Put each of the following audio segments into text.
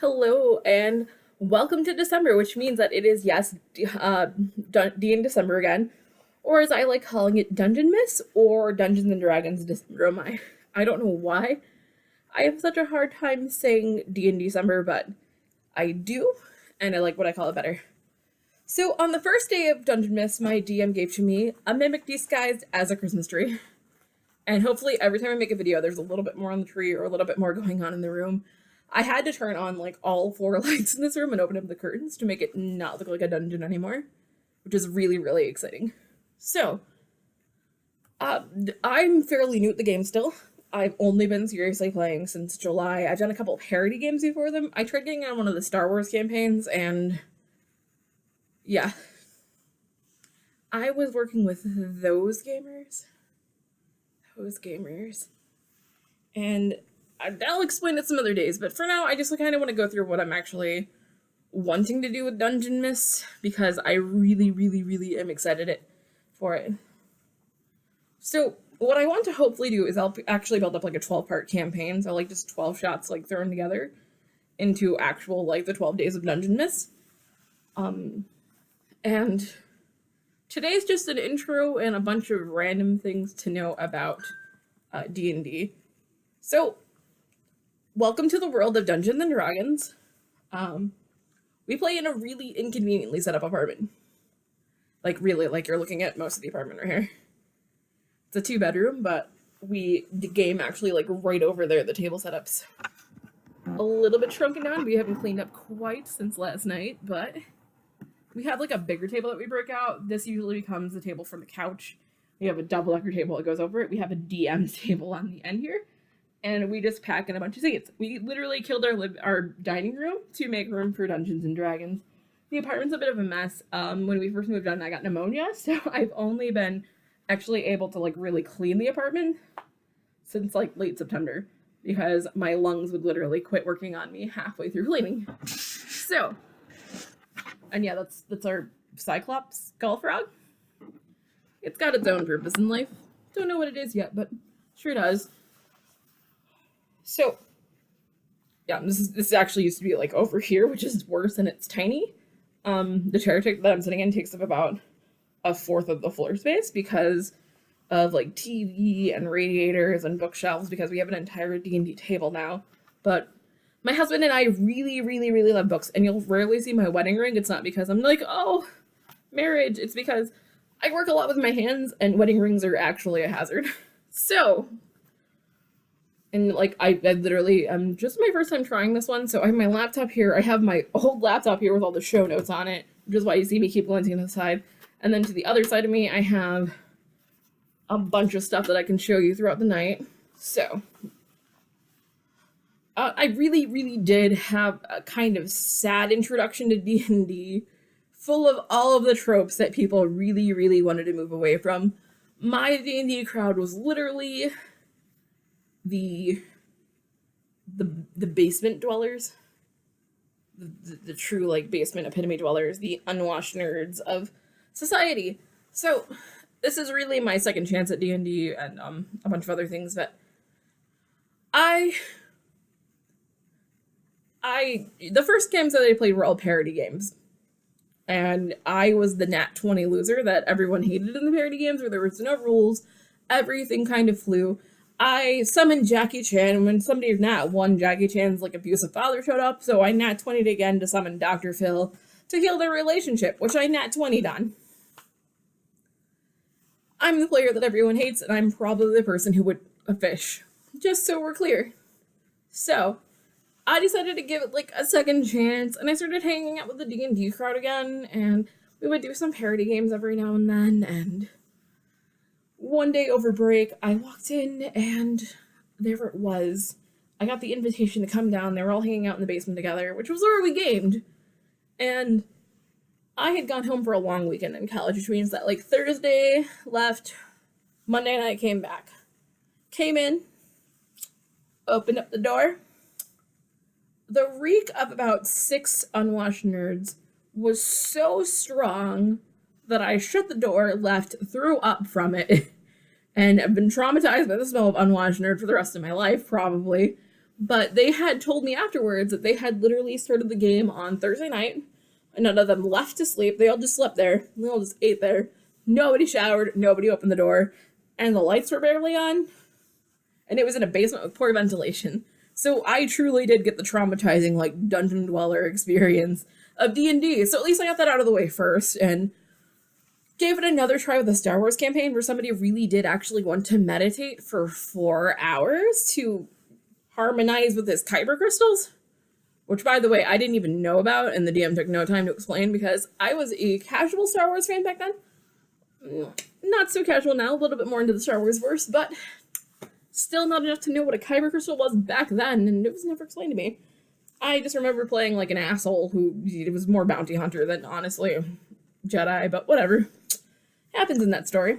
Hello and welcome to December, which means that it is, yes, D in December again, or as I like calling it, Dungeonmas or Dungeons and Dragons December. I don't know why I have such a hard time saying D in December, but I do, and I like what I call it better. So on the first day of Dungeonmas, my DM gave to me a mimic disguised as a Christmas tree. And hopefully every time I make a video, there's a little bit more on the tree or a little bit more going on in the room. I had to turn on like all four lights in this room and open up the curtains to make it not look like a dungeon anymore, which is really, really exciting. So, I'm fairly new at the game still. I've only been seriously playing since July. I've done a couple of parody games before them. I tried getting on one of the Star Wars campaigns, and yeah. I was working with those gamers. And I'll explain it some other days, but for now, I just kind of want to go through what I'm actually wanting to do with Dungeonmas, because I really, really, really am excited for it. So, what I want to hopefully do is I'll actually build up like a 12-part campaign, so like just 12 shots like thrown together into actual like the 12 days of Dungeonmas. And today's just an intro and a bunch of random things to know about D&D. So, welcome to the world of Dungeons and Dragons. We play in a really inconveniently set up apartment. Like really, like you're looking at most of the apartment right here. It's a 2-bedroom, but the game actually like right over there, the table setup's a little bit shrunken down. We haven't cleaned up quite since last night, but we have like a bigger table that we break out. This usually becomes the table from the couch. We have a double-decker table that goes over it. We have a DM's table on the end here. And we just pack in a bunch of seats. We literally killed our dining room to make room for Dungeons and Dragons. The apartment's a bit of a mess. When we first moved in, I got pneumonia, so I've only been actually able to like really clean the apartment since like late September, because my lungs would literally quit working on me halfway through cleaning. So, and yeah, that's our Cyclops skull frog. It's got its own purpose in life. Don't know what it is yet, but sure does. So, yeah, this actually used to be like over here, which is worse, and it's tiny. The chair that I'm sitting in takes up about a fourth of the floor space because of like TV and radiators and bookshelves, because we have an entire D&D table now. But my husband and I really, really, really love books, and you'll rarely see my wedding ring. It's not because I'm like, oh, marriage. It's because I work a lot with my hands, and wedding rings are actually a hazard. So, and like I literally just my first time trying this one, so I have my laptop here. I have my old laptop here with all the show notes on it, which is why you see me keep glancing to the side. And then to the other side of me, I have a bunch of stuff that I can show you throughout the night. So, I really, really did have a kind of sad introduction to D&D, full of all of the tropes that people really, really wanted to move away from. My D&D crowd was literally the basement dwellers, the true like basement epitome dwellers, the unwashed nerds of society. So this is really my second chance at D&D and a bunch of other things, but the first games that I played were all parody games, and I was the nat 20 loser that everyone hated in the parody games, where there was no rules, everything kind of flew. I summoned Jackie Chan, and when somebody nat 1, Jackie Chan's like abusive father showed up, so I nat 20'd again to summon Dr. Phil to heal their relationship, which I nat 20'd on. I'm the player that everyone hates, and I'm probably the person who would fish. Just so we're clear. So, I decided to give it like a second chance, and I started hanging out with the D&D crowd again, and we would do some parody games every now and then, and one day over break, I walked in, and there it was. I got the invitation to come down. They were all hanging out in the basement together, which was where we gamed. And I had gone home for a long weekend in college, which means that, like, Thursday left, Monday night came back. Came in, opened up the door. The reek of about 6 unwashed nerds was so strong that I shut the door, left, threw up from it, and have been traumatized by the smell of unwashed nerd for the rest of my life, probably. But they had told me afterwards that they had literally started the game on Thursday night, and none of them left to sleep. They all just slept there. They all just ate there. Nobody showered. Nobody opened the door. And the lights were barely on. And it was in a basement with poor ventilation. So I truly did get the traumatizing, like, dungeon dweller experience of D&D. So at least I got that out of the way first, and gave it another try with the Star Wars campaign, where somebody really did actually want to meditate for 4 hours to harmonize with his kyber crystals. Which, by the way, I didn't even know about, and the DM took no time to explain, because I was a casual Star Wars fan back then. Not so casual now, a little bit more into the Star Wars verse, but still not enough to know what a kyber crystal was back then, and it was never explained to me. I just remember playing like an asshole who was more bounty hunter than, honestly, Jedi, but whatever. Happens in that story.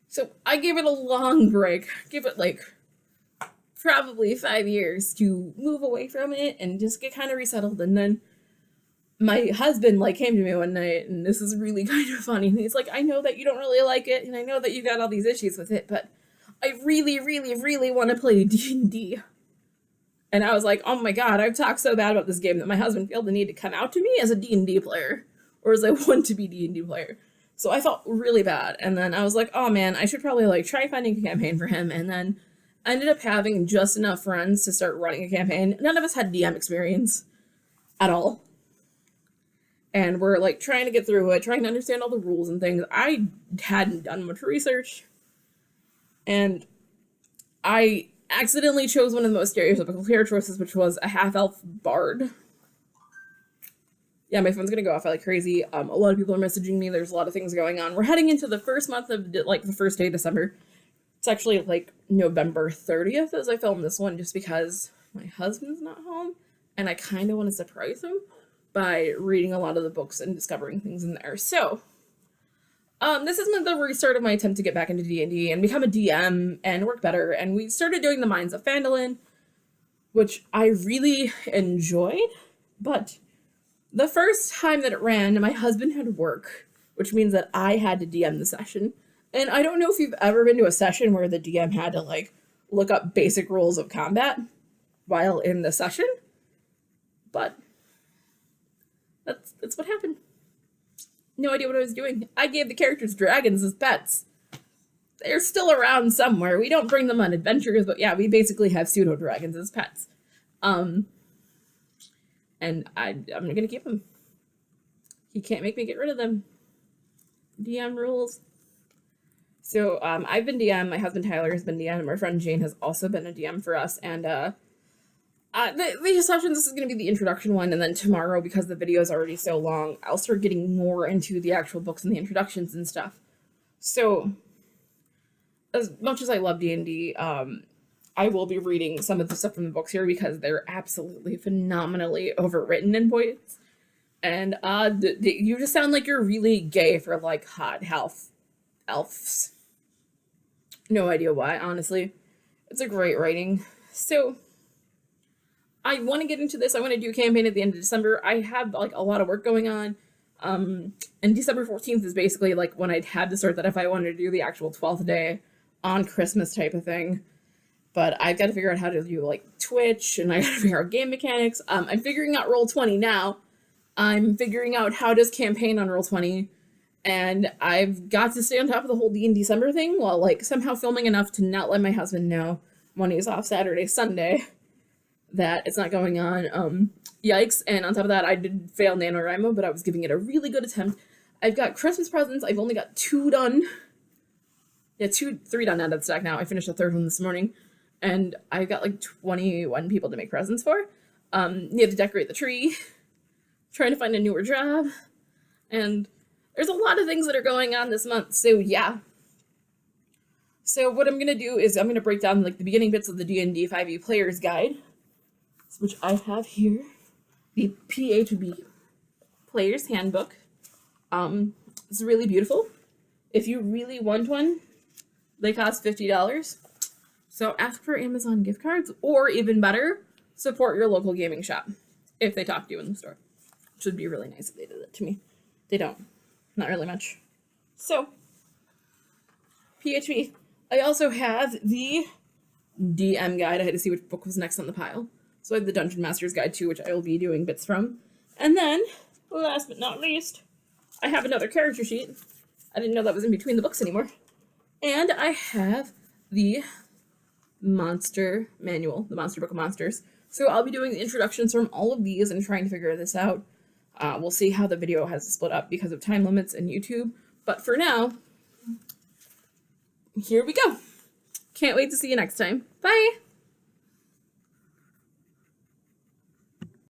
So I gave it a long break. Give it like probably 5 years to move away from it and just get kind of resettled. And then my husband like came to me one night, and this is really kind of funny. He's like, I know that you don't really like it, and I know that you got all these issues with it, but I really, really, really want to play D&D. And I was like, oh my god, I've talked so bad about this game that my husband felt the need to come out to me as a D&D player, or as I want to be D&D player. So I felt really bad, and then I was like, oh man, I should probably like try finding a campaign for him, and then I ended up having just enough friends to start running a campaign. None of us had DM experience at all. And we're like trying to get through it, trying to understand all the rules and things. I hadn't done much research, and I accidentally chose one of the most stereotypical character choices, which was a half-elf bard. Yeah, my phone's gonna go off like crazy. A lot of people are messaging me. There's a lot of things going on. We're heading into the first month of like the first day of December. It's actually like November 30th as I film this one, just because my husband's not home, and I kind of want to surprise him by reading a lot of the books and discovering things in there. So, this is the restart of my attempt to get back into D&D and become a DM and work better. And we started doing the Mines of Phandalin, which I really enjoyed. But the first time that it ran, my husband had work, which means that I had to DM the session. And I don't know if you've ever been to a session where the DM had to like look up basic rules of combat while in the session, but that's what happened. No idea what I was doing. I gave the characters dragons as pets. They're still around somewhere. We don't bring them on adventures, but yeah, we basically have pseudo dragons as pets. And I'm gonna keep them. He can't make me get rid of them. DM rules. So I've been DM. My husband Tyler has been DM. My friend Jane has also been a DM for us, and the session, this is going to be the introduction one, and then tomorrow, because the video is already so long, I'll start getting more into the actual books and the introductions and stuff. So, as much as I love D&D, I will be reading some of the stuff from the books here, because they're absolutely phenomenally overwritten in points. And you just sound like you're really gay for, like, hot elves. No idea why, honestly. It's a great writing. So, I want to get into this. I want to do a campaign at the end of December. I have like a lot of work going on. And December 14th is basically like when I'd had to start that if I wanted to do the actual 12th day on Christmas type of thing. But I've got to figure out how to do like Twitch, and I got to figure out game mechanics. I'm figuring out Roll20 now. I'm figuring out how does campaign on Roll20. And I've got to stay on top of the whole December thing while like somehow filming enough to not let my husband know when he's off Saturday, Sunday, that it's not going on. Yikes. And on top of that, I did fail NaNoWriMo, but I was giving it a really good attempt. I've got Christmas presents. I've only got 2 done. Yeah, 3 done out of the stack now. I finished the 3rd one this morning. And I've got like 21 people to make presents for. You have to decorate the tree. Trying to find a newer job. And there's a lot of things that are going on this month. So yeah. So what I'm going to do is I'm going to break down like the beginning bits of the D&D 5e Player's Guide, which I have here, the PHB Player's Handbook. It's really beautiful. If you really want one, they cost $50. So ask for Amazon gift cards, or even better, support your local gaming shop if they talk to you in the store. Which would be really nice if they did that to me. They don't. Not really much. So, PHB. I also have the DM guide. I had to see which book was next on the pile. So I have the Dungeon Master's Guide too, which I will be doing bits from. And then, last but not least, I have another character sheet. I didn't know that was in between the books anymore. And I have the Monster Manual, the Monster Book of Monsters. So I'll be doing the introductions from all of these and trying to figure this out. We'll see how the video has to split up because of time limits and YouTube. But for now, here we go. Can't wait to see you next time. Bye!